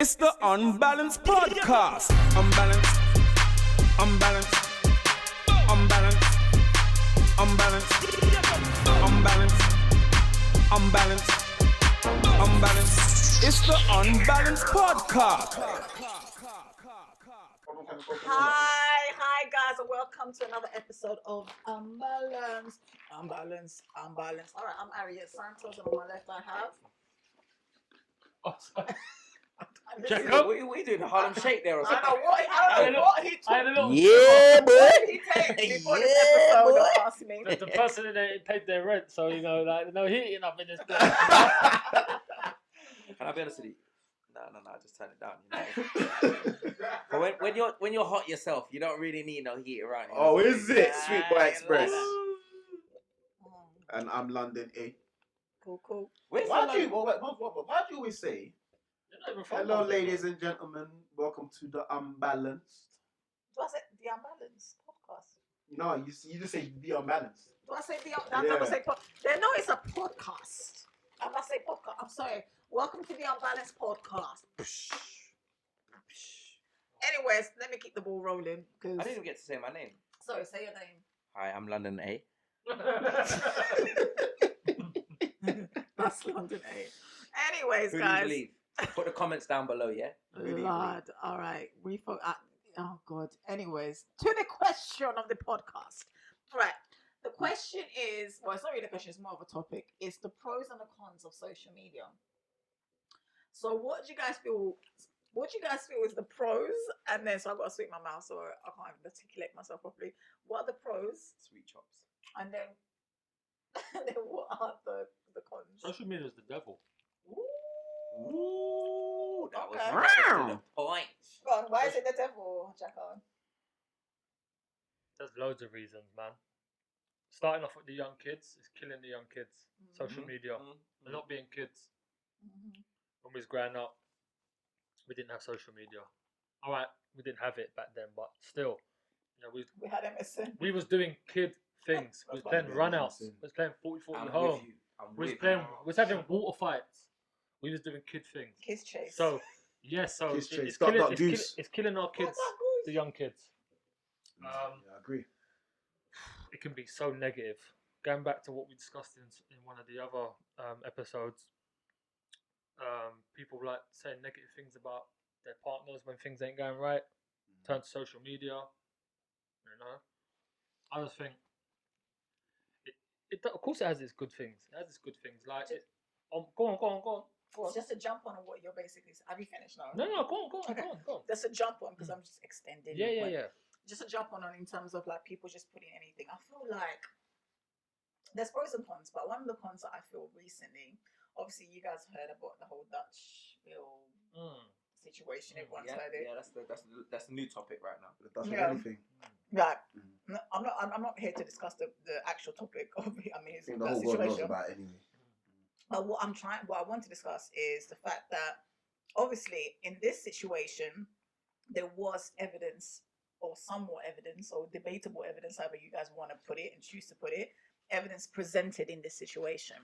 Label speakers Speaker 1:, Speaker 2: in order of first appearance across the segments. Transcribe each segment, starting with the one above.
Speaker 1: It's the Unbalanced Podcast. Unbalanced, unbalanced, unbalanced, unbalanced, unbalanced, unbalanced, unbalanced. It's the Unbalanced Podcast.
Speaker 2: Hi guys, and welcome to another episode of Unbalanced. All right, I'm Ariette Santos, and on my left I have.
Speaker 3: Oh, sorry.
Speaker 2: Listen,
Speaker 3: What are you doing? The Harlem Shake there or
Speaker 2: I
Speaker 3: something?
Speaker 2: don't know what he
Speaker 3: I had
Speaker 2: took.
Speaker 3: a little
Speaker 4: Yeah, boy.
Speaker 2: What did he take before this episode?
Speaker 4: boy.
Speaker 2: Don't ask me.
Speaker 3: the person in there paid their rent, so you know, like no heating up in this place.
Speaker 4: Can I be honest with you? No, just turn it down. You know? But when you're hot yourself, you don't really need no heat around you.
Speaker 5: Oh, is it? Sweet Boy
Speaker 4: Yeah,
Speaker 5: Express.
Speaker 4: like
Speaker 5: And I'm London A.
Speaker 2: Cool.
Speaker 4: Where's
Speaker 5: Why
Speaker 4: the
Speaker 5: do you,
Speaker 4: London?
Speaker 5: why do you always say,
Speaker 3: You're not even from
Speaker 5: hello,
Speaker 3: London,
Speaker 5: ladies and gentlemen, welcome to the Unbalanced?
Speaker 2: Do I say the Unbalanced podcast?
Speaker 5: No, you just say the Unbalanced.
Speaker 2: Do I say the? I never say podcast. They know it's a podcast. If I say podcast, I'm sorry. Welcome to the Unbalanced Podcast. Anyways, let me keep the ball rolling
Speaker 4: I
Speaker 2: because.
Speaker 4: didn't even get to say my name.
Speaker 2: Sorry, say your name.
Speaker 4: Hi, I'm London A.
Speaker 2: That's London A. Anyways,
Speaker 4: Who do you
Speaker 2: guys.
Speaker 4: believe? Put the comments down below, yeah? Who do you
Speaker 2: Lord, all right. Oh God. Anyways, to the question of the podcast. Right. The question is, well, it's not really a question, it's more of a topic. It's the pros and the cons of social media. So what do you guys feel? What do you guys feel is the pros? And then, so I've got to sweep my mouth, so I can't even articulate myself properly. What are the pros?
Speaker 4: Sweet chops.
Speaker 2: And then, what are the cons?
Speaker 3: Social media is the devil.
Speaker 4: Ooh, that was
Speaker 2: Okay.
Speaker 4: to the point.
Speaker 2: Go on, why is it the devil, Jacko?
Speaker 3: There's loads of reasons, man. Starting off with the young kids, it's killing the young kids. Social media, they're not being kids.
Speaker 2: Mm-hmm.
Speaker 3: When we was growing up, we didn't have social media. All right, we didn't have it back then, but still, you know,
Speaker 2: We had MSN.
Speaker 3: we was doing kid things. We was playing
Speaker 5: Yeah,
Speaker 3: runouts.
Speaker 5: MSN.
Speaker 3: We was playing 40-40
Speaker 4: I'm
Speaker 3: home.
Speaker 4: with you.
Speaker 3: We was having water fights. We was doing kid things.
Speaker 2: Kiss chase.
Speaker 3: So yes, so
Speaker 5: Kiss chase.
Speaker 3: it's
Speaker 5: Dot,
Speaker 3: killing,
Speaker 5: dot,
Speaker 3: it's,
Speaker 5: goose.
Speaker 3: it's killing our kids, the young kids.
Speaker 5: Yeah, I agree.
Speaker 3: It can be so negative. Going back to what we discussed in one of the other episodes, people like saying negative things about their partners when things ain't going right. Turn to social media. You know, I just think it. Of course, it has its good things. It has its good things. Like, go on.
Speaker 2: It's just a jump on what you're basically. Have you finished now?
Speaker 3: No, go on.
Speaker 2: Okay.
Speaker 3: Go on.
Speaker 2: That's a jump on because I'm just extending.
Speaker 3: Yeah,
Speaker 2: your point.
Speaker 3: yeah.
Speaker 2: Just a jump on in terms of like people just putting anything. I feel like there's pros and cons, but one of the cons that I feel recently, obviously, you guys heard about the whole Dutch bill situation. Everyone's heard it.
Speaker 4: Yeah, that's the new topic right now.
Speaker 5: But that's
Speaker 2: Yeah.
Speaker 5: anything.
Speaker 2: Right.
Speaker 5: Mhm.
Speaker 2: No, I'm not here to discuss the actual topic of it. I mean,
Speaker 5: I
Speaker 2: it's
Speaker 5: think the
Speaker 2: that
Speaker 5: whole world knows
Speaker 2: situation.
Speaker 5: about it anyway.
Speaker 2: But what I want to discuss is the fact that obviously in this situation there was evidence or somewhat evidence or debatable evidence, however you guys want to put it and choose to put it, evidence presented in this situation.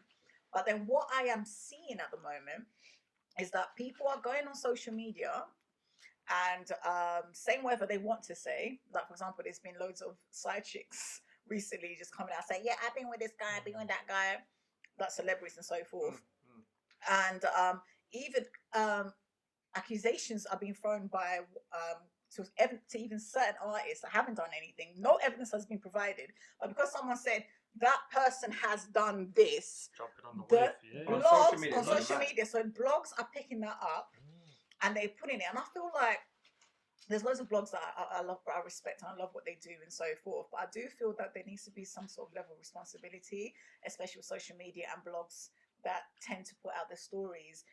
Speaker 2: But then what I am seeing at the moment is that people are going on social media and saying whatever they want to say. Like, for example, there's been loads of side chicks recently just coming out saying, yeah, I've been with this guy, I've been with that guy, like celebrities and so forth. And even accusations are being thrown by to even certain artists that haven't done anything. No evidence has been provided, but because someone said that person has done this,
Speaker 3: Jumping on the
Speaker 2: the
Speaker 3: wave. Yeah.
Speaker 4: On
Speaker 2: blogs
Speaker 4: social media,
Speaker 2: on
Speaker 4: it's
Speaker 2: social
Speaker 4: mad.
Speaker 2: media, so blogs are picking that up and they're putting it. And I feel like there's loads of blogs that I love, I respect, and I love what they do and so forth. But I do feel that there needs to be some sort of level of responsibility, especially with social media and blogs that tend to put out their stories.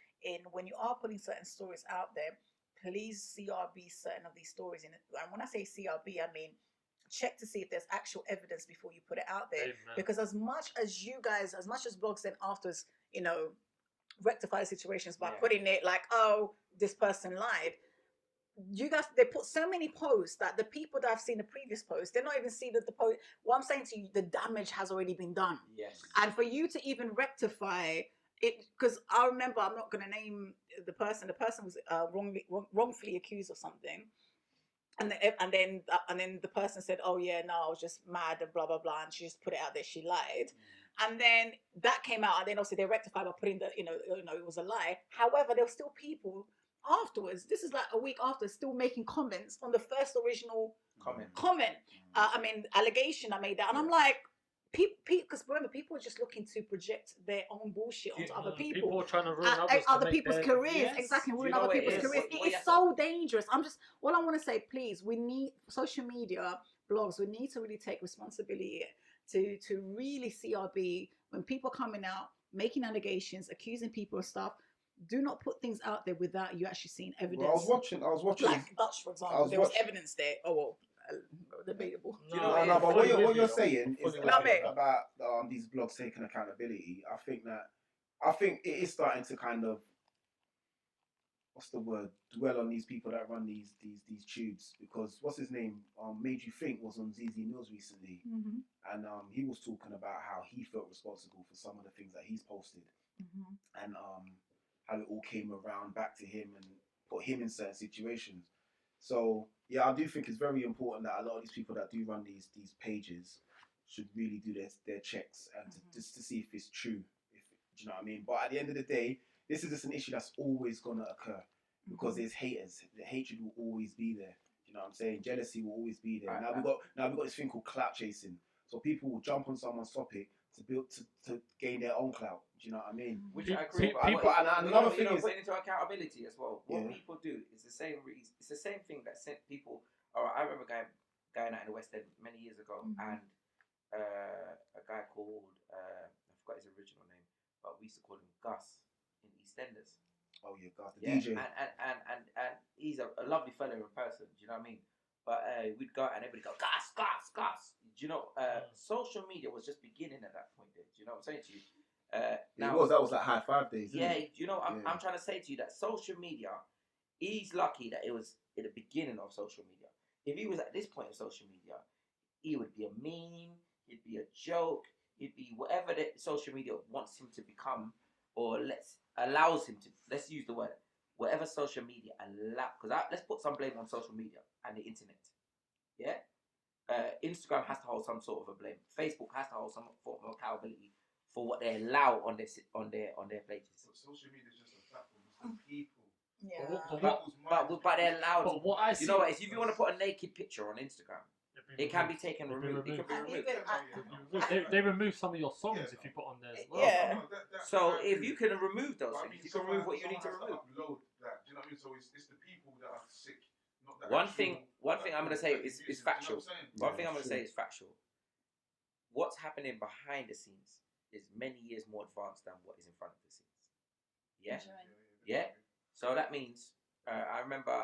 Speaker 2: When you are putting certain stories out there, please CRB certain of these stories. And when I say CRB, I mean check to see if there's actual evidence before you put it out there.
Speaker 3: Amen.
Speaker 2: Because as much as blogs then afterwards, rectify situations by putting it like, oh, this person lied. You guys, they put so many posts that the people that have seen the previous post, they're not even seeing that the post. What I'm saying to you, the damage has already been done.
Speaker 4: Yes.
Speaker 2: And for you to even rectify it because I remember, I'm not going to name the person. The person was wrongfully accused of something, and then the person said, "Oh yeah, no, I was just mad and blah blah blah," and she just put it out there. She lied, and then that came out, and then obviously they rectified by putting it was a lie. However, there were still people afterwards. This is like a week after, still making comments on the first original comment. Allegation I made that, and I'm like, people, because remember, people are just looking to project their own bullshit onto other people.
Speaker 3: People are trying to ruin others.
Speaker 2: Other people's careers,
Speaker 4: Yes.
Speaker 2: exactly,
Speaker 4: Do
Speaker 2: ruin
Speaker 4: you know
Speaker 2: other
Speaker 4: what it
Speaker 2: people's
Speaker 4: is?
Speaker 2: careers.
Speaker 4: What
Speaker 2: It
Speaker 4: you
Speaker 2: is so dangerous. All I want to say, please, we need social media blogs. We need to really take responsibility to really CRB when people are coming out making allegations, accusing people of stuff. Do not put things out there without you actually seeing evidence.
Speaker 5: Well, I was watching.
Speaker 2: Like Dutch, for example, there was evidence there. Oh well, debatable.
Speaker 4: Do you know
Speaker 5: No,
Speaker 4: what
Speaker 5: but
Speaker 4: it is?
Speaker 5: what you're saying is
Speaker 3: Fully
Speaker 2: with you.
Speaker 5: about these blogs taking accountability. I think it is starting to kind of, what's the word, dwell on these people that run these tubes, because what's his name, Made You Think, was on ZZ Mills recently, and he was talking about how he felt responsible for some of the things that he's posted, and how it all came around back to him and put him in certain situations. So yeah, I do think it's very important that a lot of these people that do run these pages should really do their checks and just to see if it's true. Do you know what I mean? But at the end of the day, this is just an issue that's always gonna occur because there's haters. The hatred will always be there. You know what I'm saying? Jealousy will always be there. Now we've got this thing called clout chasing. So people will jump on someone's topic to gain their own clout. Do you know what I mean?
Speaker 4: Which I agree.
Speaker 5: Another thing is
Speaker 4: putting into accountability as well. What people do is the same reason. It's the same thing that sent people. I remember going out in the West End many years ago, and a guy called I forgot his original name, but we used to call him Gus in EastEnders.
Speaker 5: Oh yeah, Gus, the DJ.
Speaker 4: And he's a lovely fellow in person. Do you know what I mean? But we'd go out and everybody go Gus. Do you know? Social media was just beginning at that point. Do you know what I'm saying to you?
Speaker 5: That was like High Five days.
Speaker 4: Yeah, you know, I'm trying to say to you that social media, he's lucky that it was at the beginning of social media. If he was at this point of social media, he would be a meme, he'd be a joke, he'd be whatever that social media wants him to become, or allows him to. Let's use the word, whatever social media let's put some blame on social media and the internet. Yeah, Instagram has to hold some sort of a blame. Facebook has to hold some form of accountability for what they allow on their pages.
Speaker 6: So social media is just a platform. It's the people.
Speaker 2: Yeah.
Speaker 4: But they're allowed.
Speaker 3: But what I see,
Speaker 4: you know what? If you want to put a naked picture on Instagram, it can be taken removed. It can be removed.
Speaker 3: They remove some of your songs if you put on there as well.
Speaker 2: Yeah.
Speaker 4: So if you can remove those things, you can remove what you need to remove.
Speaker 6: Upload that. Do you know what I mean? So it's the people that are sick. Not that
Speaker 4: One thing I'm going to say is factual. One thing I'm going to say is factual. What's happening behind the scenes is many years more advanced than what is in front of the scenes. Yeah? Yeah? So that means, I remember,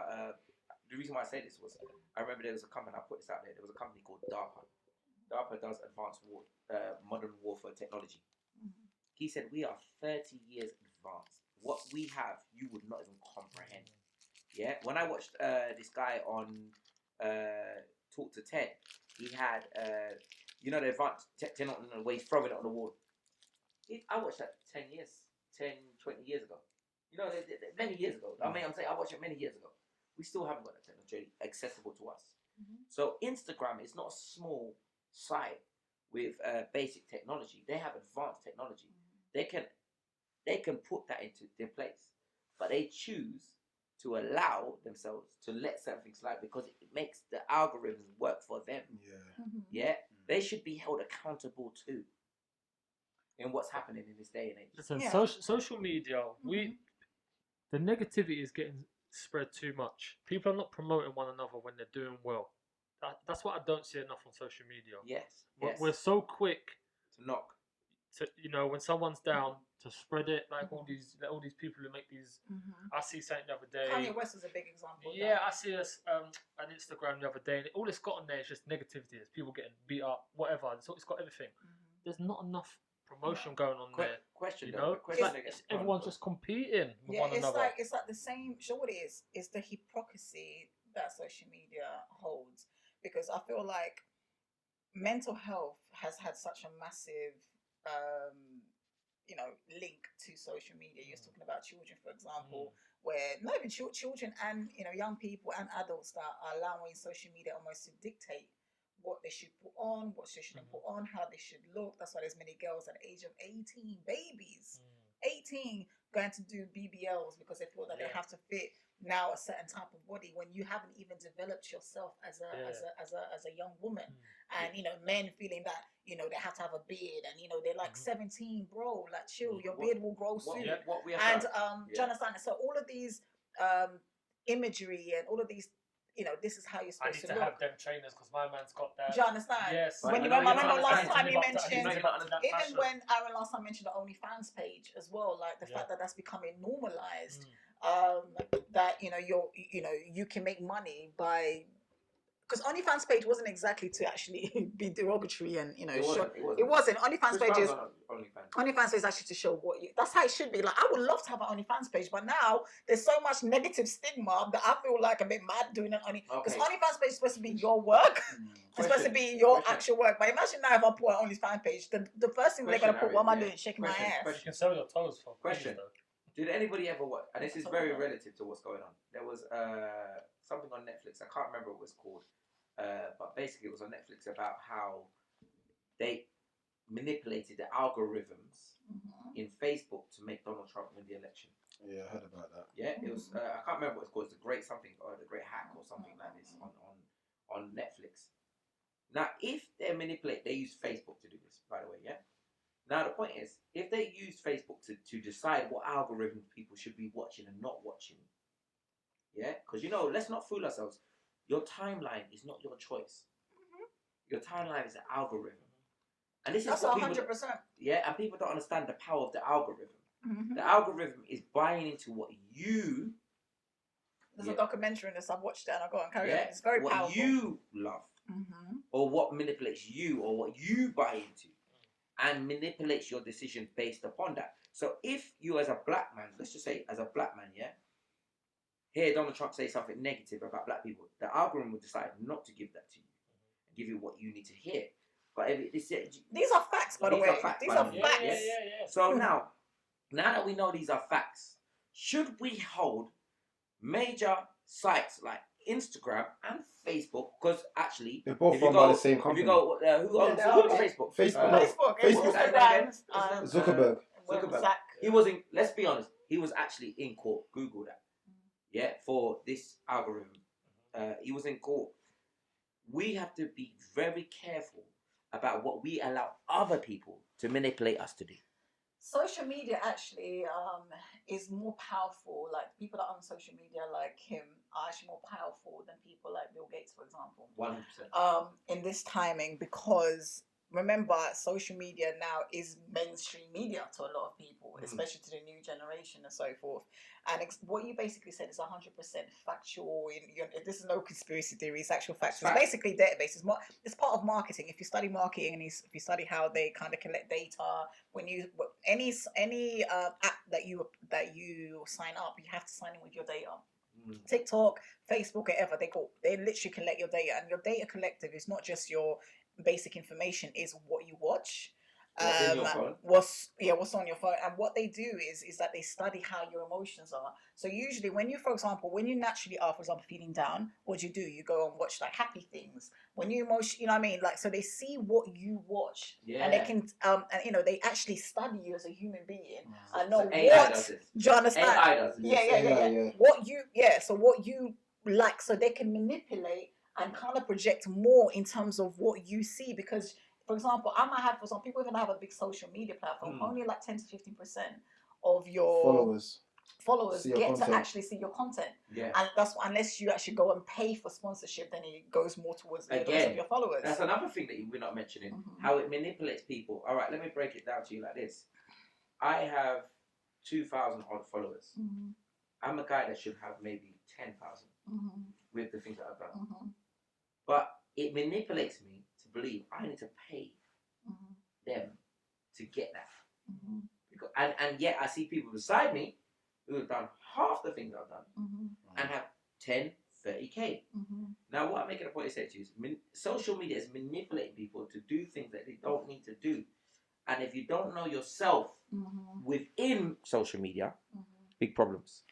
Speaker 4: the reason why I say this was, I remember there was a company, I put this out there was a company called DARPA. DARPA does advanced modern warfare technology. He said, we are 30 years advanced. What we have, you would not even comprehend. Yeah? When I watched this guy on Talk to Ted, he had, the advanced technology where he's throwing it on the wall. I watched that 20 years ago. You know, many years ago. I watched it many years ago. We still haven't got that technology accessible to us. So Instagram is not a small site with basic technology. They have advanced technology. They can put that into their place, but they choose to allow themselves to let something slide because it makes the algorithms work for them. Yeah, they should be held accountable too. In what's happening in this day and age.
Speaker 3: Listen, social media, the negativity is getting spread too much. People are not promoting one another when they're doing well. That's what I don't see enough on social media.
Speaker 4: Yes.
Speaker 3: We're so quick
Speaker 4: to knock.
Speaker 3: When someone's down, to spread it, like all these people who make these. I see something the other day.
Speaker 2: Kanye West is a big example.
Speaker 3: Yeah, I see an Instagram the other day, and all it's got on there is just negativity. It's people getting beat up, whatever. It's got everything. There's not enough promotion going on there.
Speaker 4: Question,
Speaker 3: everyone's just competing with one another.
Speaker 2: It's like the same. Sure, what it is? It's the hypocrisy that social media holds, because I feel like mental health has had such a massive link to social media. You're talking about children, for example, where not even children and young people and adults that are allowing social media almost to dictate what they should put on, what they shouldn't put on, how they should look. That's why there's many girls at the age of 18, babies, 18, going to do BBLs because they feel that they have to fit now a certain type of body when you haven't even developed yourself as a young woman. And men feeling that they have to have a beard, and they're like 17, bro, like chill, your beard will grow soon. Do you understand? So all of these imagery and all of these, this is how you're
Speaker 3: I
Speaker 2: supposed
Speaker 3: need
Speaker 2: to
Speaker 3: to
Speaker 2: look.
Speaker 3: have them trainers because my man's got that.
Speaker 2: Do you understand?
Speaker 3: Yes.
Speaker 2: When you
Speaker 4: I
Speaker 2: remember
Speaker 4: know
Speaker 2: last
Speaker 4: you're
Speaker 2: time you
Speaker 3: not understanding.
Speaker 2: mentioned,
Speaker 3: You're not understanding that
Speaker 2: even
Speaker 3: fashion.
Speaker 2: when Aaron last time mentioned the OnlyFans page as well, like the fact that that's becoming normalized, that you can make money by, because OnlyFans page wasn't exactly to actually be derogatory and
Speaker 4: It
Speaker 2: wasn't. OnlyFans page is
Speaker 4: OnlyFans.
Speaker 2: OnlyFans is actually to show what you. That's how it should be. Like, I would love to have an OnlyFans page, but now there's so much negative stigma that I feel like a bit mad doing an because OnlyFans page is supposed to be your work. It's supposed to be your actual work. But imagine now if I put an OnlyFans page, the first thing they're gonna put, what am I doing? Shaking my ass.
Speaker 3: You can sell your toes for
Speaker 4: Question.
Speaker 3: pennies, though.
Speaker 4: Did anybody ever watch? And this is very relative to what's going on. There was something on Netflix. I can't remember what it was called, but basically it was on Netflix about how they manipulated the algorithms in Facebook to make Donald Trump win the election.
Speaker 5: Yeah, I heard about that.
Speaker 4: Yeah, it was. I can't remember what it's called. It's the Great Something or the Great Hack or something like this on Netflix. Now, if they use Facebook to do this, by the way. Yeah. Now the point is, if they use Facebook to decide what algorithms people should be watching and not watching, yeah, because let's not fool ourselves. Your timeline is not your choice. Your timeline is an algorithm, and this
Speaker 2: That's
Speaker 4: is what
Speaker 2: 100%.
Speaker 4: yeah, and people don't understand the power of the algorithm. The algorithm is buying into what you.
Speaker 2: There's a documentary on this. I've watched it and I go and carry on.
Speaker 4: Yeah,
Speaker 2: It's very
Speaker 4: what
Speaker 2: powerful.
Speaker 4: you love, or what manipulates you, or what you buy into. And manipulates your decision based upon that. So if you as a black man, let's just say as a black man, yeah, hear Donald Trump say something negative about black people, the algorithm will decide not to give that to you and give you what you need to hear. But if these
Speaker 2: are facts, by the way. These are facts.
Speaker 3: Yeah.
Speaker 4: So now that we know these are facts, should we hold major sites like Instagram and Facebook, because actually
Speaker 5: They're both run by the same
Speaker 4: if
Speaker 5: company.
Speaker 4: you go, who owns Facebook?
Speaker 5: Facebook.
Speaker 2: Facebook.
Speaker 5: Zuckerberg.
Speaker 2: Zach.
Speaker 4: He was in. Let's be honest. He was actually in court. Google that. Yeah, for this algorithm, he was in court. We have to be very careful about what we allow other people to manipulate us to do.
Speaker 2: Social media actually is more powerful. Like, people that are on social media like him are actually more powerful than people like Bill Gates, for example.
Speaker 4: 100%.
Speaker 2: In this timing, because remember, social media now is mainstream media to a lot of people, especially to the new generation and so forth. And what you basically said is 100% factual. This is no conspiracy theory; it's actual facts. It's basically databases. It's part of marketing. If you study marketing and if you study how they kind of collect data, when you any app that you sign up, you have to sign in with your data. TikTok, Facebook, whatever they literally collect your data, and your data collective is not just your basic information, is what you watch, what's on your phone. And what they do is that they study how your emotions are. So usually when you naturally are, for example, feeling down, what do? You go and watch like happy things. When you like, so they see what you watch, and they can they actually study you as a human being and know
Speaker 4: AI does this.
Speaker 2: Do you understand?
Speaker 4: AI does this.
Speaker 2: Yeah. So what you like, so they can manipulate and kind of project more in terms of what you see. Because, for example, I might have, for some people, even have a big social media platform, only like 10 to 15% of your followers get to actually see your content.
Speaker 4: Yeah.
Speaker 2: And that's unless you actually go and pay for sponsorship, then it goes more towards the rest of your followers.
Speaker 4: That's another thing that we're not mentioning, how it manipulates people. All right, let me break it down to you like this. I have 2,000 odd followers. I'm a guy that should have maybe 10,000 with the things that I've done. But it manipulates me to believe I need to pay them to get that. Because, and yet I see people beside me who have done half the things I've done and have 10, 30k. Now, what I'm making a point to say to you is social media is manipulating people to do things that they don't need to do. And if you don't know yourself within social media, big problems.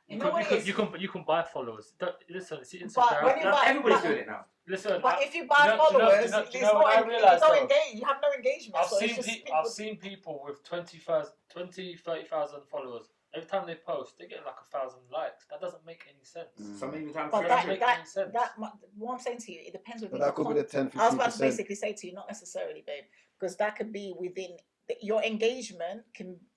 Speaker 2: You know what it is?
Speaker 3: You can buy followers. Listen, see Instagram.
Speaker 2: But when you buy,
Speaker 4: Everybody's doing it now.
Speaker 3: Listen,
Speaker 2: but if you buy followers,
Speaker 3: do you know what I
Speaker 2: you
Speaker 3: realised?
Speaker 2: have no engagement.
Speaker 3: I've
Speaker 2: So it's just people.
Speaker 3: seen people with 30,000 followers. Every time they post, they get like 1,000 likes. That doesn't make any sense.
Speaker 4: Some even times
Speaker 2: But
Speaker 3: It
Speaker 2: that,
Speaker 3: doesn't make any sense.
Speaker 2: what I'm saying to you, it depends within
Speaker 5: But that
Speaker 2: your
Speaker 5: could be the 10, 15%.
Speaker 2: I was about to basically say to you, not necessarily, babe, because that could be within your engagement.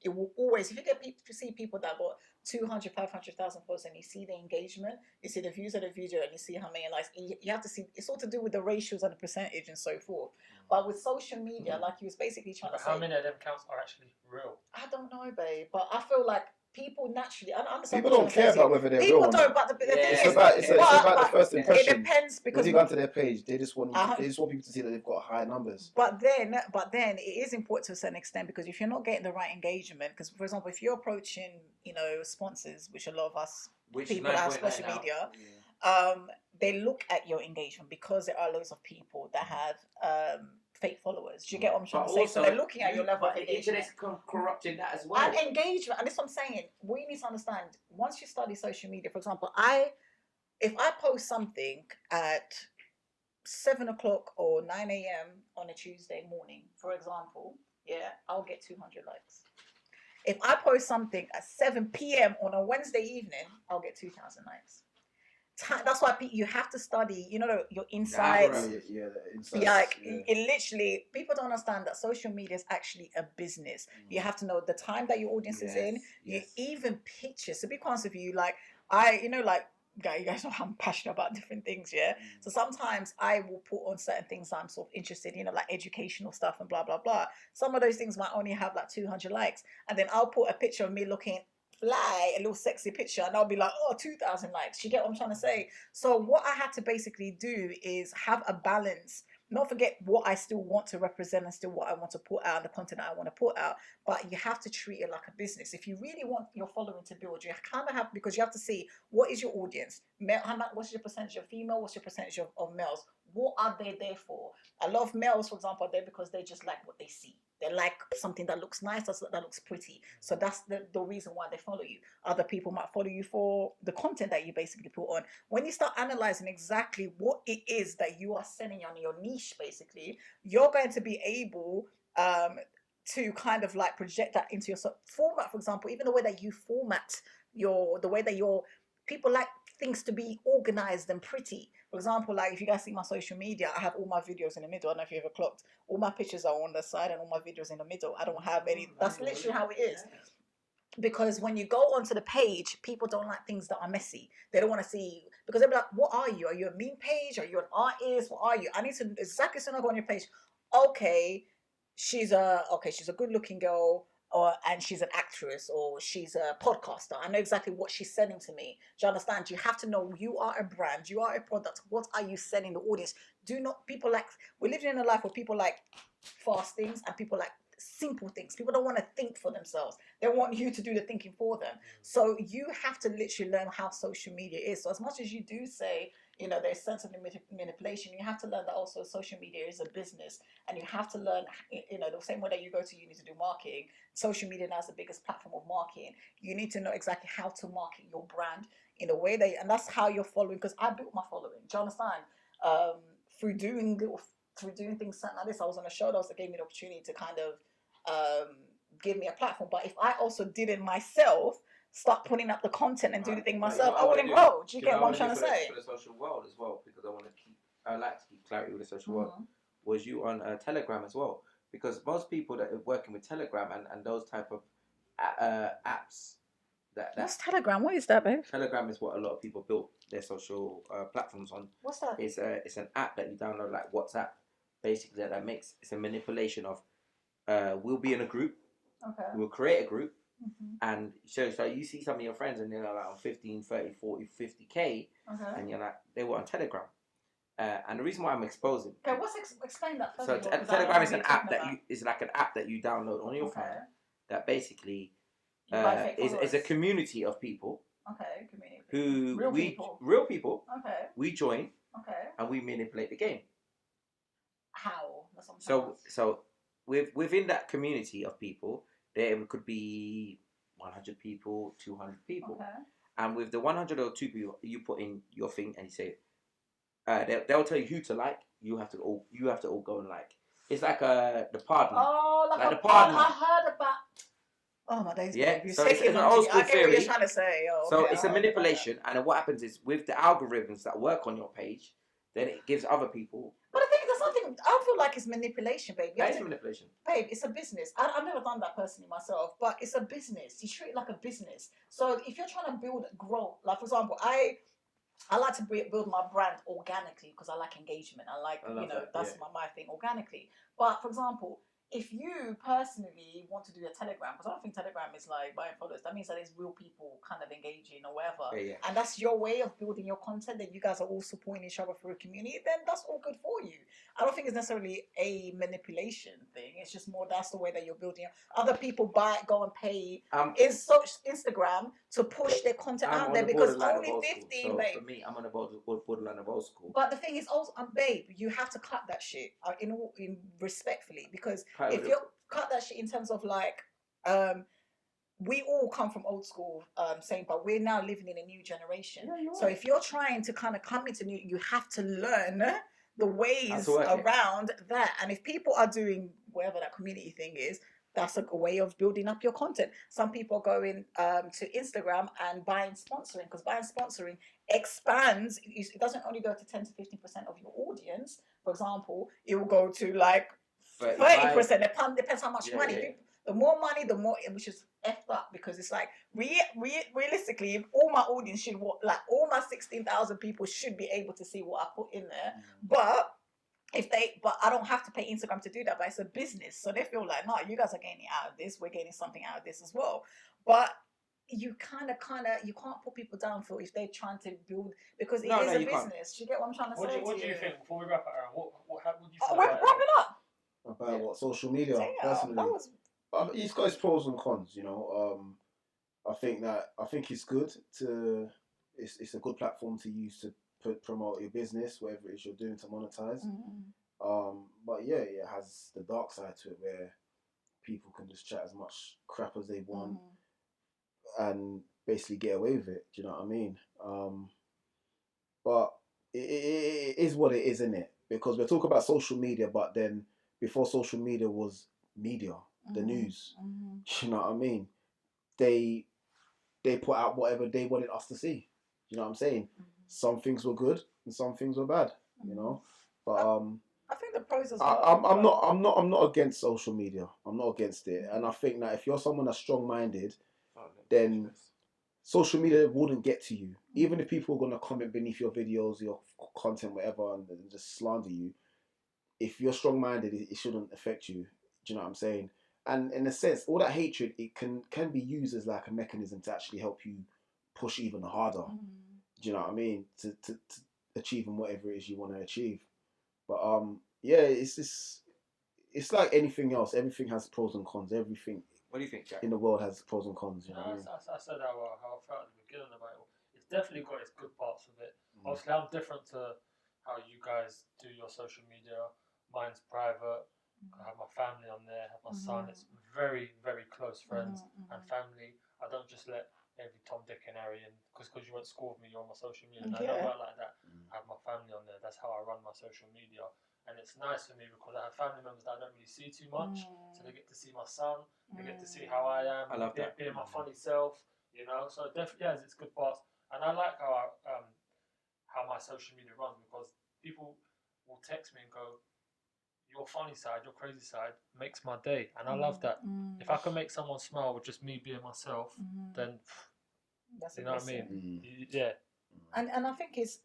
Speaker 2: It will always, if you get people to see people that got 200, 500,000 followers, and you see the engagement, you see the views of the video, and you see how many likes. You have to see. It's all to do with the ratios and the percentage and so forth. But with social media, like you was basically trying to say,
Speaker 3: how many of them counts are actually real?
Speaker 2: I don't know, babe, but I feel like people naturally. I understand
Speaker 5: People don't care about whether they're real
Speaker 2: people
Speaker 5: or
Speaker 2: don't.
Speaker 5: not.
Speaker 2: But the thing
Speaker 5: It's
Speaker 2: is,
Speaker 5: about the first
Speaker 2: it
Speaker 5: impression.
Speaker 2: depends
Speaker 5: When
Speaker 2: because
Speaker 5: you go onto their page, they just want people to see that they've got high numbers.
Speaker 2: But then it is important to a certain extent, because if you're not getting the right engagement, because for example, if you're approaching, sponsors, which a lot of us people that have social media, they look at your engagement because there are loads of people that have fake followers. Do you get what I'm trying to say? So they're looking at your level of
Speaker 4: the
Speaker 2: engagement.
Speaker 4: internet's corrupting that as well.
Speaker 2: And engagement, and this is what I'm saying. What you need to understand, once you study social media, for example, if I post something at 7 o'clock or 9 a.m. on a Tuesday morning, for example, I'll get 200 likes. If I post something at 7 p.m. on a Wednesday evening, I'll get 2,000 likes. That's why you have to study, your insights.
Speaker 5: The insights.
Speaker 2: It literally, people don't understand that social media is actually a business. You have to know the time that your audience is in. You even pictures. To be honest with you, you guys know I'm passionate about different things, So sometimes I will put on certain things I'm sort of interested in, like educational stuff and blah, blah, blah. Some of those things might only have like 200 likes. And then I'll put a picture of me looking fly, a little sexy picture, and I'll be like, 2,000 likes. You get what I'm trying to say? So what I had to basically do is have a balance. Not forget what I still want to represent and still what I want to put out, the content I want to put out, but you have to treat it like a business. If you really want your following to build, you kind of have, because you have to see what is your audience, what's your percentage of female, what's your percentage of males, what are they there for? A lot of males, for example, are there because they just like what they see. They like something that looks nice, that looks pretty. So that's the reason why they follow you. Other people might follow you for the content that you basically put on. When you start analyzing exactly what it is that you are selling on your niche, basically, you're going to be able to kind of like project that into your format. For example, even the way that you format the way that people like things to be organized and pretty. For example, like if you guys see my social media, I have all my videos in the middle. I don't know if you ever clocked. All my pictures are on the side and all my videos in the middle. I don't have any. That's literally how it is. Because when you go onto the page, people don't like things that are messy. They don't want to see, because they'll be like, what are you? Are you a meme page? Are you an artist? What are you? I need to exactly so I go on your page. Okay, she's a good looking girl. And she's an actress, or she's a podcaster. I know exactly what she's selling to me. Do you understand? You have to know you are a brand, you are a product. What are you selling the audience? We're living in a life where people like fast things and people like simple things. People don't want to think for themselves. They want you to do the thinking for them. So you have to literally learn how social media is. So as much as you do say, there's sense of manipulation, you have to learn that also social media is a business, and you have to learn, the same way that you go to uni to do marketing, social media now is the biggest platform of marketing. You need to know exactly how to market your brand in a way and that's how you're following, because I built my following. Do you understand? Through doing things like this. I was on a show that gave me the opportunity to kind of give me a platform. But if I also did it myself, start putting up the content and do the thing myself, I wouldn't grow. Do you get what I'm trying to say?
Speaker 4: For the social world as well, because I like to keep clarity with the social world. Was you on Telegram as well? Because most people that are working with Telegram and those type of apps.
Speaker 2: What's Telegram? What is that, babe?
Speaker 4: Telegram is what a lot of people built their social platforms on.
Speaker 2: What's that?
Speaker 4: It's an app that you download like WhatsApp. Basically, it's a manipulation of we'll be in a group.
Speaker 2: Okay.
Speaker 4: We'll create a group. And so you see some of your friends and they're like on 15, 30, 40, 50k, and you're like, they were on Telegram. And the reason why I'm exposing.
Speaker 2: Okay, explain that first.
Speaker 4: So Telegram is an app is like an app that you download on your phone that basically is a community of people.
Speaker 2: Okay, community.
Speaker 4: Who real people. Okay. We join. Okay. And we manipulate the game.
Speaker 2: How?
Speaker 4: So within that community of people, there could be 100 people, 200 people,
Speaker 2: Okay.
Speaker 4: and with the 100 or 2 people, you put in your thing and you say, they'll tell you who to like. You have to all go and like. It's like the pardon.
Speaker 2: Oh,
Speaker 4: Like
Speaker 2: a
Speaker 4: the pardon.
Speaker 2: I heard about. Oh my days,
Speaker 4: Yeah,
Speaker 2: babe. You're
Speaker 4: so it's
Speaker 2: taking
Speaker 4: an
Speaker 2: on
Speaker 4: old
Speaker 2: to-
Speaker 4: school
Speaker 2: I get what you're
Speaker 4: theory.
Speaker 2: trying to say. Oh,
Speaker 4: So
Speaker 2: okay,
Speaker 4: it's
Speaker 2: I
Speaker 4: a
Speaker 2: heard about
Speaker 4: manipulation, and then what happens is with the algorithms that work on your page, then it gives other people.
Speaker 2: that. But I think there's something. I feel like it's manipulation, babe. You
Speaker 4: That
Speaker 2: have
Speaker 4: is
Speaker 2: to-
Speaker 4: manipulation.
Speaker 2: Babe, it's a business. I've never done that personally myself, but it's a business. You treat it like a business. So if you're trying to grow, like for example, I like to build my brand organically because I like engagement. I like,
Speaker 4: I love that,
Speaker 2: that's
Speaker 4: yeah.
Speaker 2: my thing organically. But for example, if you personally want to do a Telegram, because I don't think Telegram is like buying followers, that means that there's real people kind of engaging or whatever.
Speaker 4: Yeah.
Speaker 2: And that's your way of building your content, that you guys are all supporting each other through a community, then that's all good for you. I don't think it's necessarily a manipulation thing. It's just more that's the way that you're building it. Other people go and pay Instagram to push their content
Speaker 4: I'm
Speaker 2: out
Speaker 4: on
Speaker 2: there
Speaker 4: the
Speaker 2: because
Speaker 4: borderline
Speaker 2: only
Speaker 4: of old
Speaker 2: 15,
Speaker 4: school. So
Speaker 2: babe.
Speaker 4: for me, I'm on the borderline of old school.
Speaker 2: But the thing is also, babe, you have to cut that shit in respectfully, because
Speaker 4: Cut
Speaker 2: if
Speaker 4: it.
Speaker 2: you cut that shit in terms of like, we all come from old school, saying, but we're now living in a new generation.
Speaker 4: Yeah, you're
Speaker 2: So
Speaker 4: right.
Speaker 2: if you're trying to kind of come into new, you have to learn the ways
Speaker 4: to work it.
Speaker 2: around that. And if people are doing whatever that community thing is, that's a way of building up your content. Some people are going to Instagram and buying sponsoring, because buying sponsoring expands. It doesn't only go to 10 to 15% of your audience. For example, it will go to like 30%. Depends how much money.
Speaker 4: Yeah.
Speaker 2: The more money, the more, which is effed up, because it's like realistically, if all my audience should all my 16,000 people should be able to see what I put in there, but I don't have to pay Instagram to do that, but it's a business. So they feel like, no, you guys are gaining out of this. We're gaining something out of this as well. But you kind of, you can't put people down for if they're trying to build, because it is a business. Do you get what I'm trying to say?
Speaker 3: What do you think? Before we wrap it, Aaron, what do you
Speaker 2: Oh,
Speaker 3: feel
Speaker 2: wrap
Speaker 3: about
Speaker 2: it up.
Speaker 5: About what social media?
Speaker 2: Damn,
Speaker 5: Personally,
Speaker 2: that was.
Speaker 5: it's got its pros and cons. I think it's good to. It's a good platform to use to promote your business, whatever it is you're doing to monetize. But yeah, it has the dark side to it where people can just chat as much crap as they want and basically get away with it. Do you know what I mean? But it is what it is, isn't it? Because we're talking about social media, but then before social media was media, the news. You know what I mean? They put out whatever they wanted us to see. You know what I'm saying? Some things were good and some things were bad. You know, but
Speaker 2: I think the pros as
Speaker 5: I'm
Speaker 2: well.
Speaker 5: I'm not against social media. I'm not against it, and I think that if you're someone that's strong-minded, then social media wouldn't get to you. Even if people are gonna comment beneath your videos, your content, whatever, and just slander you, if you're strong-minded, it shouldn't affect you. Do you know what I'm saying? And in a sense, all that hatred, it can be used as like a mechanism to actually help you push even harder. Do you know what I mean? To achieving whatever it is you want to achieve. But yeah, it's like anything else. Everything has pros and cons. Everything
Speaker 4: What do you think, Jack?
Speaker 5: in the world has pros and cons. You know what I mean?
Speaker 3: I said how I felt at the beginning about it. It's definitely got its good parts of it. Obviously, I'm different to how you guys do your social media. Mine's private. I have my family on there. I have my son. It's very, very close friends and family. I don't just let every Tom, Dick, and Harry, and because you went to school with me, you're on my social media. I don't work like that. I have my family on there. That's how I run my social media, and it's nice for me because I have family members that I don't really see too much, so they get to see my son. They get to see how I am.
Speaker 4: I love that.
Speaker 3: Being my funny self, you know. So it definitely has its good parts, and I like how my social media runs, because people will text me and go, your funny side, your crazy side makes my day, and I love that. If I can make someone smile with just me being myself, then
Speaker 2: That's
Speaker 3: you know what I mean. Yeah.
Speaker 2: And I think it's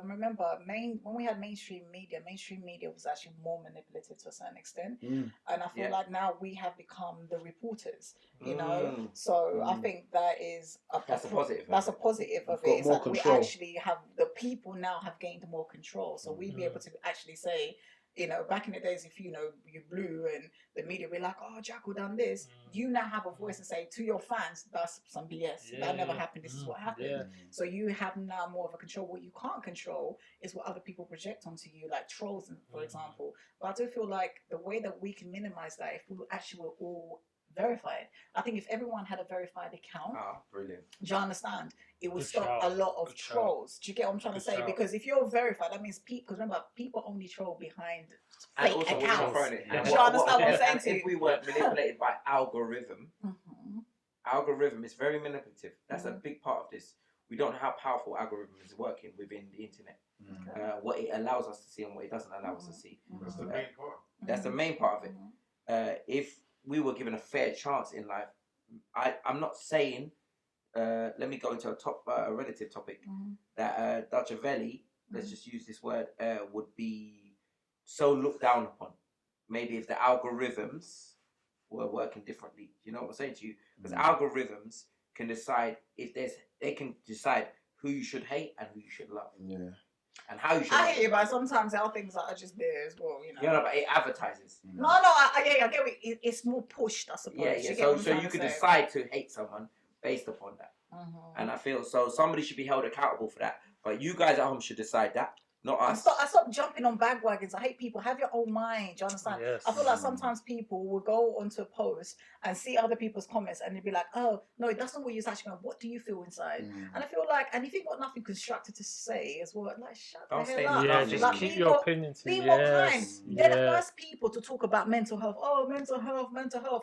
Speaker 2: remember when we had mainstream media was actually more manipulative to a certain extent, and I feel like now we have become the reporters, you know. So I think that is
Speaker 4: That's a positive.
Speaker 2: That's a positive of
Speaker 5: We've
Speaker 2: it.
Speaker 5: got
Speaker 2: It's
Speaker 5: more
Speaker 2: like we
Speaker 5: control.
Speaker 2: actually have, the people now have gained more control, so we'd be able to actually say, You know, back in the days, if you know you blew and the media were like, "Oh, Jackal done this," you now have a voice and say to your fans, "That's some BS. That never happened. This is what happened."
Speaker 3: Yeah.
Speaker 2: So you have now more of a control. What you can't control is what other people project onto you, like trolls, for example. But I do feel like the way that we can minimize that, if we actually were all verified, I think if everyone had a verified account,
Speaker 4: Brilliant.
Speaker 2: do you understand? It would
Speaker 3: Good
Speaker 2: stop
Speaker 3: shout.
Speaker 2: a lot of
Speaker 3: Good shout.
Speaker 2: trolls. Do you get what I'm trying
Speaker 3: Good
Speaker 2: to say?
Speaker 3: shout.
Speaker 2: Because if you're verified, that means people. Because remember, people only troll behind
Speaker 4: And
Speaker 2: fake
Speaker 4: also,
Speaker 2: accounts.
Speaker 4: throwing it.
Speaker 3: Yeah.
Speaker 4: And
Speaker 2: Do you understand what I'm saying
Speaker 4: and
Speaker 2: to
Speaker 4: if
Speaker 2: you?
Speaker 4: we weren't manipulated by algorithm,
Speaker 2: Mhm.
Speaker 4: algorithm is very manipulative. That's a big part of this. We don't know how powerful algorithm is working within the internet. What it allows us to see and what it doesn't allow us to see.
Speaker 6: That's the main part.
Speaker 4: That's the main part of it. If we were given a fair chance in life, I'm not saying. Let me go into a relative topic that Dutchavelli, let's just use this word, would be so looked down upon. Maybe if the algorithms were working differently. You know what I'm saying to you? Because algorithms can decide they can decide who you should hate and who you should love.
Speaker 5: Yeah.
Speaker 4: And how you should.
Speaker 2: I hear you, but sometimes there are things that are just there as well. You know.
Speaker 4: You know, but it advertises.
Speaker 2: No, I get it. It's more pushed, I suppose.
Speaker 4: Yeah.
Speaker 2: You get
Speaker 4: So
Speaker 2: what I'm trying
Speaker 4: you
Speaker 2: to
Speaker 4: could
Speaker 2: say?
Speaker 4: decide to hate someone based upon that. And I feel so somebody should be held accountable for that. But you guys at home should decide that, not us.
Speaker 2: I stop jumping on bandwagons. I hate people. Have your own mind. Do you understand?
Speaker 3: Yes.
Speaker 2: I feel like sometimes people will go onto a post and see other people's comments and they'll be like, "Oh, no, that's not what you're actually going. What do you feel inside?" And I feel like, and if you've got nothing constructive to say as well, like shut
Speaker 4: Don't
Speaker 2: the
Speaker 4: say
Speaker 2: hell up.
Speaker 3: Yeah,
Speaker 4: nothing.
Speaker 3: just
Speaker 2: Like,
Speaker 3: keep
Speaker 2: be
Speaker 3: your
Speaker 2: more-
Speaker 3: opinion to
Speaker 2: Be more kind.
Speaker 3: yes.
Speaker 2: They're the
Speaker 3: Yeah.
Speaker 2: first people to talk about mental health. Oh, mental health.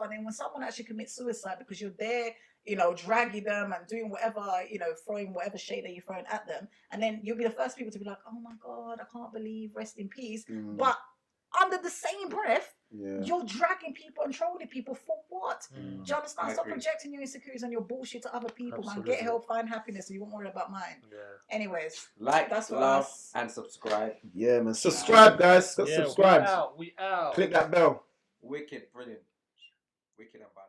Speaker 2: And then when someone actually commits suicide because you're there, you know, dragging them and doing whatever, you know, throwing whatever shade that you're throwing at them, and then you'll be the first people to be like, "Oh my God, I can't believe, rest in peace." But under the same breath, you're dragging people and trolling people for what? Do you understand?
Speaker 4: I
Speaker 2: Stop
Speaker 4: agree.
Speaker 2: projecting your insecurities and your bullshit to other people, man.
Speaker 3: Absolutely.
Speaker 2: Get help, find happiness, so you won't worry about mine.
Speaker 3: Yeah.
Speaker 2: Anyways,
Speaker 4: Like,
Speaker 2: that's what
Speaker 4: love,
Speaker 2: us.
Speaker 4: and subscribe.
Speaker 5: Yeah, man. Subscribe, guys.
Speaker 3: Yeah,
Speaker 5: Subscribe.
Speaker 3: We out.
Speaker 5: Click that bell.
Speaker 4: Wicked, brilliant. Wicked and bad.